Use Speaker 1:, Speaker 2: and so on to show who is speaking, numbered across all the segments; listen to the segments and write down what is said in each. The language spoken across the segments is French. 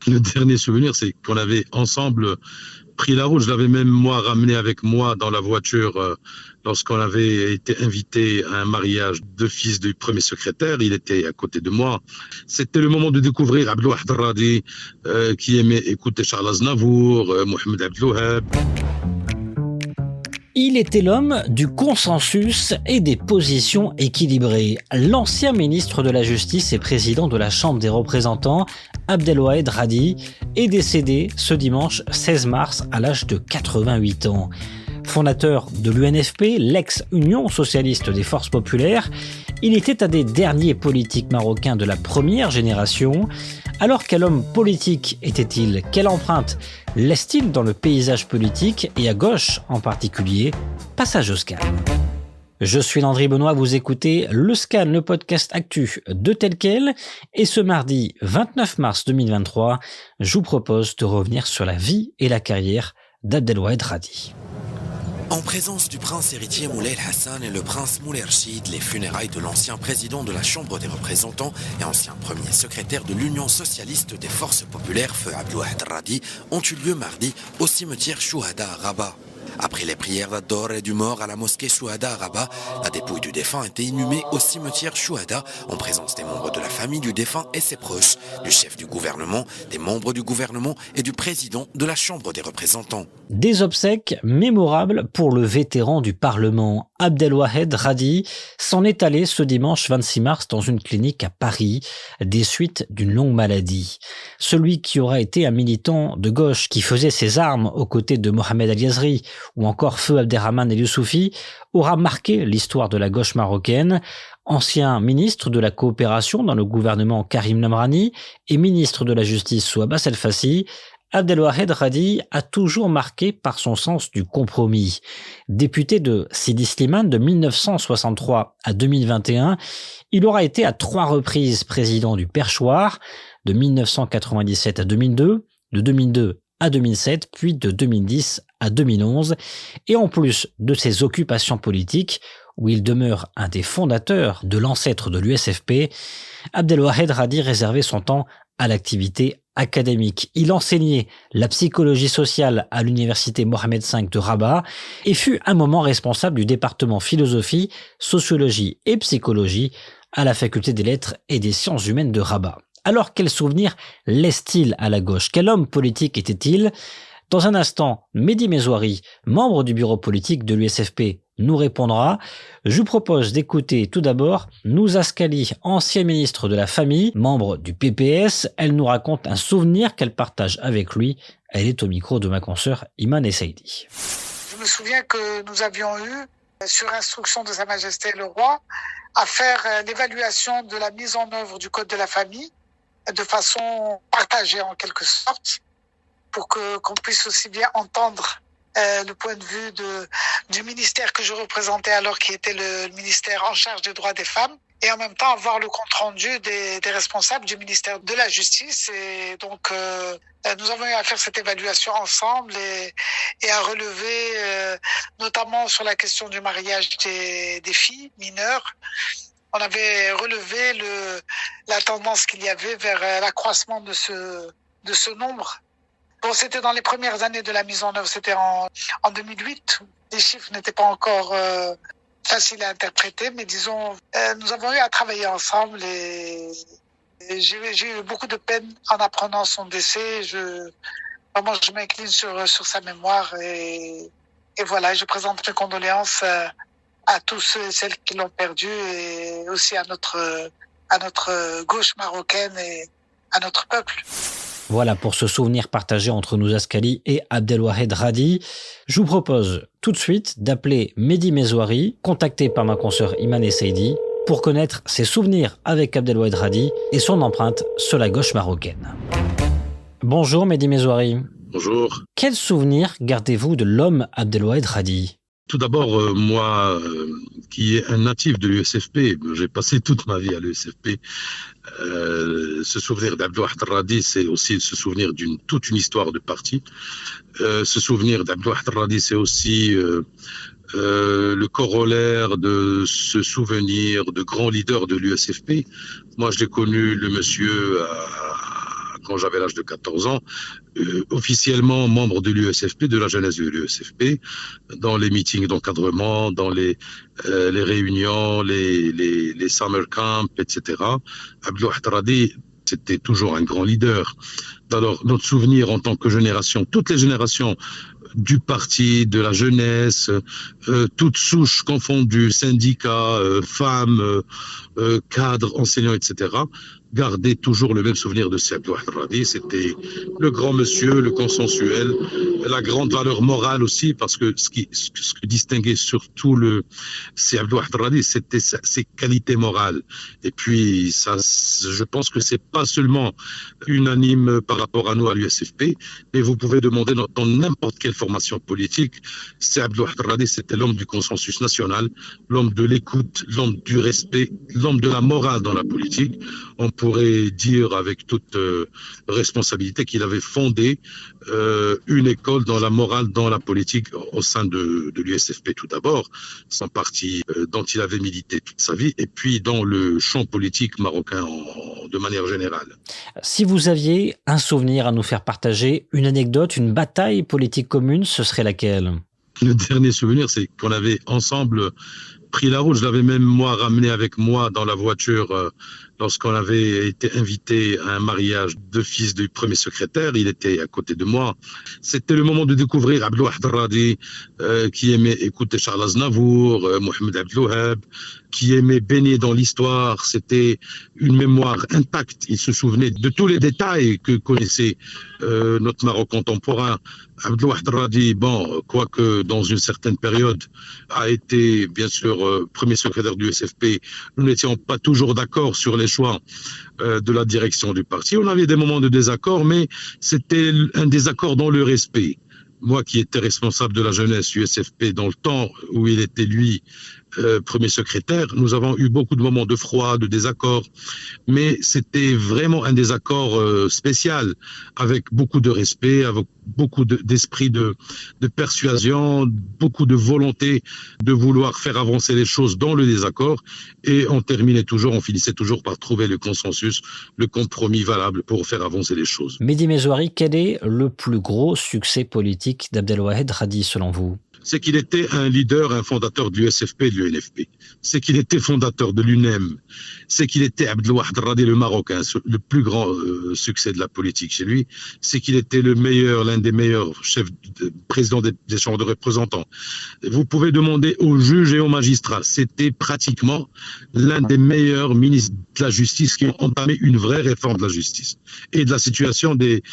Speaker 1: Le dernier souvenir, c'est qu'on avait ensemble pris la route. Je l'avais même moi ramené avec moi dans la voiture lorsqu'on avait été invité à un mariage de fils du premier secrétaire. Il était à côté de moi. C'était le moment de découvrir Abdelwahid Radi, qui aimait écouter Charles Aznavour, Mohamed Abdelwahab.
Speaker 2: Il était l'homme du consensus et des positions équilibrées. L'ancien ministre de la Justice et président de la Chambre des représentants, Abdelwahid Radi, est décédé ce dimanche 16 mars à l'âge de 88 ans. Fondateur de l'UNFP, l'ex-Union socialiste des forces populaires, il était un des derniers politiques marocains de la première génération. Alors quel homme politique était-il? Quelle empreinte laisse-t-il dans le paysage politique et à gauche en particulier? Passage au scan. Je suis Landry Benoît, vous écoutez Le Scan, le podcast actu de Tel Quel. Et ce mardi 29 mars 2023, je vous propose de revenir sur la vie et la carrière d'Abdelwahid Radi.
Speaker 3: En présence du prince héritier Moulay Hassan et le prince Moulay Rachid, les funérailles de l'ancien président de la Chambre des représentants et ancien premier secrétaire de l'Union socialiste des forces populaires, feu Abdelwahid Radi, ont eu lieu mardi au cimetière Chouhada à Rabat. Après les prières d'Ad-Dor et du mort à la mosquée Chouhada à Rabat, la dépouille du défunt a été inhumée au cimetière Chouhada en présence des membres de la famille du défunt et ses proches, du chef du gouvernement, des membres du gouvernement et du président de la Chambre des représentants.
Speaker 2: Des obsèques mémorables pour le vétéran du Parlement. Abdelwahid Radi s'en est allé ce dimanche 26 mars dans une clinique à Paris, des suites d'une longue maladie. Celui qui aura été un militant de gauche qui faisait ses armes aux côtés de Mohamed El Yazri ou encore feu Abderrahmane El Youssoufi aura marqué l'histoire de la gauche marocaine. Ancien ministre de la coopération dans le gouvernement Karim Lamrani et ministre de la justice sous Abbas El Fassi, Abdelwahid Radi a toujours marqué par son sens du compromis. Député de Sidi Slimane de 1963 à 2021, il aura été à 3 reprises président du Perchoir, de 1997 à 2002, de 2002 à 2007, puis de 2010 à 2011. Et en plus de ses occupations politiques, où il demeure un des fondateurs de l'ancêtre de l'USFP, Abdelwahid Radi réservait son temps à l'activité académique. Il enseignait la psychologie sociale à l'université Mohamed V de Rabat et fut un moment responsable du département philosophie, sociologie et psychologie à la faculté des lettres et des sciences humaines de Rabat. Alors quel souvenir laisse-t-il à la gauche? Quel homme politique était-il? Dans un instant, Mehdi Mezouari, membre du bureau politique de l'USFP, nous répondra. Je vous propose d'écouter tout d'abord Nouza Scali, ancien ministre de la Famille, membre du PPS. Elle nous raconte un souvenir qu'elle partage avec lui. Elle est au micro de ma consoeur Iman Essaidi.
Speaker 4: Je me souviens que nous avions eu, sur instruction de Sa Majesté le Roi, à faire l'évaluation de la mise en œuvre du Code de la famille de façon partagée en quelque sorte, pour qu'on puisse aussi bien entendre le point de vue du ministère que je représentais alors, qui était le ministère en charge des droits des femmes, et en même temps avoir le compte-rendu des responsables du ministère de la Justice. Et donc, nous avons eu à faire cette évaluation ensemble et à relever, notamment sur la question du mariage des filles mineures. On avait relevé la tendance qu'il y avait vers l'accroissement de ce nombre. Bon, c'était dans les premières années de la mise en œuvre, c'était en 2008. Les chiffres n'étaient pas encore faciles à interpréter, mais disons, nous avons eu à travailler ensemble et j'ai eu beaucoup de peine en apprenant son décès. Vraiment, je m'incline sur sa mémoire et voilà, je présente mes condoléances à tous ceux et celles qui l'ont perdu et aussi à notre gauche marocaine et à notre peuple.
Speaker 2: Voilà pour ce souvenir partagé entre Nouza Scali et Abdelwahid Radi. Je vous propose tout de suite d'appeler Mehdi Mezouari, contacté par ma consoeur Iman Essaidi, pour connaître ses souvenirs avec Abdelwahid Radi et son empreinte sur la gauche marocaine. Bonjour Mehdi Mezouari.
Speaker 1: Bonjour.
Speaker 2: Quel souvenir gardez-vous de l'homme Abdelwahid Radi?
Speaker 1: Tout d'abord, moi, qui est un natif de l'USFP, j'ai passé toute ma vie à l'USFP. Se souvenir d'Abdelwahid Radi, c'est aussi se souvenir toute une histoire de parti. Se souvenir d'Abdelwahid Radi, c'est aussi le corollaire de se souvenir de grands leaders de l'USFP. Moi, je l'ai connu, le monsieur, quand j'avais l'âge de 14 ans, officiellement membre de l'USFP, de la jeunesse de l'USFP, dans les meetings d'encadrement, dans les réunions, les summer camps, etc. Abdelouahid Radi, c'était toujours un grand leader. Alors, notre souvenir en tant que génération, toutes les générations du parti, de la jeunesse, toutes souches confondues, syndicats, femmes, cadres, enseignants, etc., garder toujours le même souvenir de Abdelouahid Radi. C'était le grand monsieur, le consensuel, la grande valeur morale aussi, parce que ce qui distinguait surtout Abdelouahid Radi, c'était ses qualités morales. Et puis, ça, je pense que c'est pas seulement unanime par rapport à nous, à l'USFP, mais vous pouvez demander dans n'importe quelle formation politique, Abdelouahid Radi, c'était l'homme du consensus national, l'homme de l'écoute, l'homme du respect, l'homme de la morale dans la politique. On pourrait dire avec toute responsabilité qu'il avait fondé une école dans la morale, dans la politique au sein de l'USFP tout d'abord, son parti dont il avait milité toute sa vie, et puis dans le champ politique marocain de manière générale.
Speaker 2: Si vous aviez un souvenir à nous faire partager, une anecdote, une bataille politique commune, ce serait laquelle ?
Speaker 1: Le dernier souvenir, c'est qu'on avait ensemble pris la route. Je l'avais même moi ramené avec moi dans la voiture lorsqu'on avait été invité à un mariage de fils du premier secrétaire. Il était à côté de moi. C'était le moment de découvrir Abdelouahid Radi, qui aimait écouter Charles Aznavour, Mohamed Abdelouhab, qui aimait baigner dans l'histoire. C'était une mémoire intacte. Il se souvenait de tous les détails que connaissait notre Maroc contemporain. Abdelouahid Radi, bon, quoique dans une certaine période, a été bien sûr premier secrétaire du SFP, nous n'étions pas toujours d'accord sur les choix de la direction du parti. On avait des moments de désaccord, mais c'était un désaccord dans le respect. Moi qui étais responsable de la jeunesse USFP dans le temps où il était lui premier secrétaire, nous avons eu beaucoup de moments de froid, de désaccord, mais c'était vraiment un désaccord spécial, avec beaucoup de respect, avec beaucoup d'esprit de persuasion, beaucoup de volonté de vouloir faire avancer les choses dans le désaccord, et on finissait toujours par trouver le consensus, le compromis valable pour faire avancer les choses.
Speaker 2: Mehdi Mezouari, quel est le plus gros succès politique d'Abdelouahid Radi selon vous ?
Speaker 1: C'est qu'il était un leader, un fondateur de l'USFP et de l'UNFP. C'est qu'il était fondateur de l'UNEM. C'est qu'il était Abdelouahid Radi, le Marocain, le plus grand succès de la politique chez lui. C'est qu'il était l'un des meilleurs présidents des chambres de représentants. Vous pouvez demander aux juges et aux magistrats. C'était pratiquement l'un des meilleurs ministres de la justice qui ont entamé une vraie réforme de la justice et de la situation des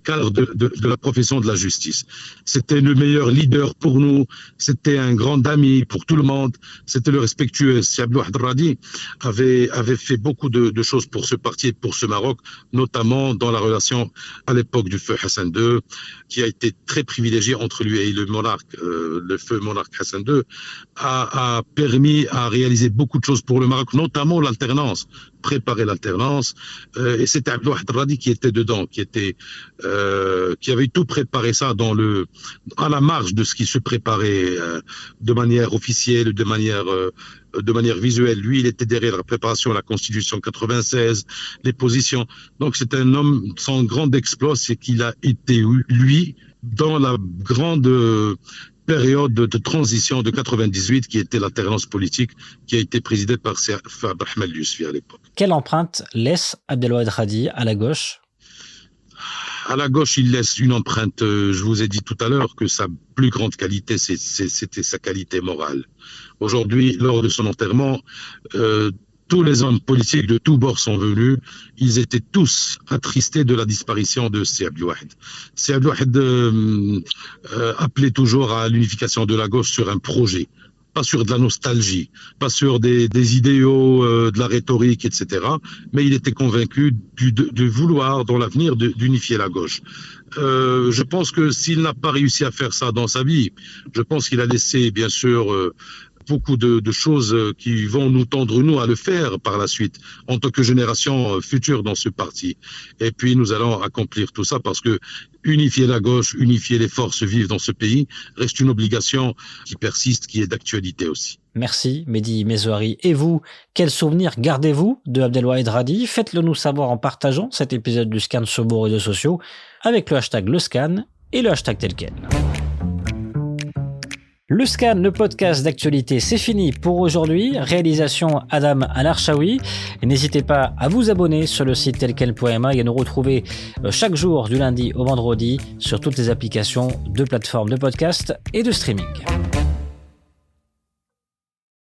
Speaker 1: cadres de la profession de la justice. C'était le meilleur leader pour nous, c'était un grand ami pour tout le monde, c'était le respectueux. Abdelouahid Radi avait fait beaucoup de choses pour ce parti et pour ce Maroc, notamment dans la relation à l'époque du feu Hassan II, qui a été très privilégié entre lui et le monarque. Le feu monarque Hassan II a permis à réaliser beaucoup de choses pour le Maroc, notamment l'alternance, préparer l'alternance, et c'était Abdelouahid Radi qui était dedans, qui avait tout préparé ça à la marge de ce qui se préparait de manière officielle, de manière visuelle. Lui, il était derrière la préparation de la Constitution 96, les positions. Donc c'est un homme, son grand exploit, c'est qu'il a été, lui, dans la grande période de transition de 98, qui était l'alternance politique, qui a été présidée par Abdelrahman Yousfi à l'époque.
Speaker 2: Quelle empreinte laisse Abdelouahid Radi à la gauche ?
Speaker 1: À la gauche, il laisse une empreinte. Je vous ai dit tout à l'heure que sa plus grande qualité, c'était sa qualité morale. Aujourd'hui, lors de son enterrement, tous les hommes politiques de tous bords sont venus. Ils étaient tous attristés de la disparition de Abdelouahid. Abdelouahid appelait toujours à l'unification de la gauche sur un projet, pas sur de la nostalgie, pas sur des idéaux, de la rhétorique, etc. Mais il était convaincu de vouloir, dans l'avenir, d'unifier la gauche. Je pense que s'il n'a pas réussi à faire ça dans sa vie, je pense qu'il a laissé, bien sûr, beaucoup de choses qui vont nous tendre, nous, à le faire par la suite, en tant que génération future dans ce parti. Et puis, nous allons accomplir tout ça parce que unifier la gauche, unifier les forces vives dans ce pays reste une obligation qui persiste, qui est d'actualité aussi.
Speaker 2: Merci Mehdi Mezoari. Et vous, quels souvenirs gardez-vous de Abdelwahed Radi? Faites-le nous savoir en partageant cet épisode du Scan sur vos réseaux sociaux avec le hashtag Le Scan et le hashtag tel quel. Le Scan, le podcast d'actualité, c'est fini pour aujourd'hui. Réalisation Adam Al-Arshawi. N'hésitez pas à vous abonner sur le site telquel.ma et à nous retrouver chaque jour du lundi au vendredi sur toutes les applications de plateformes de podcast et de streaming.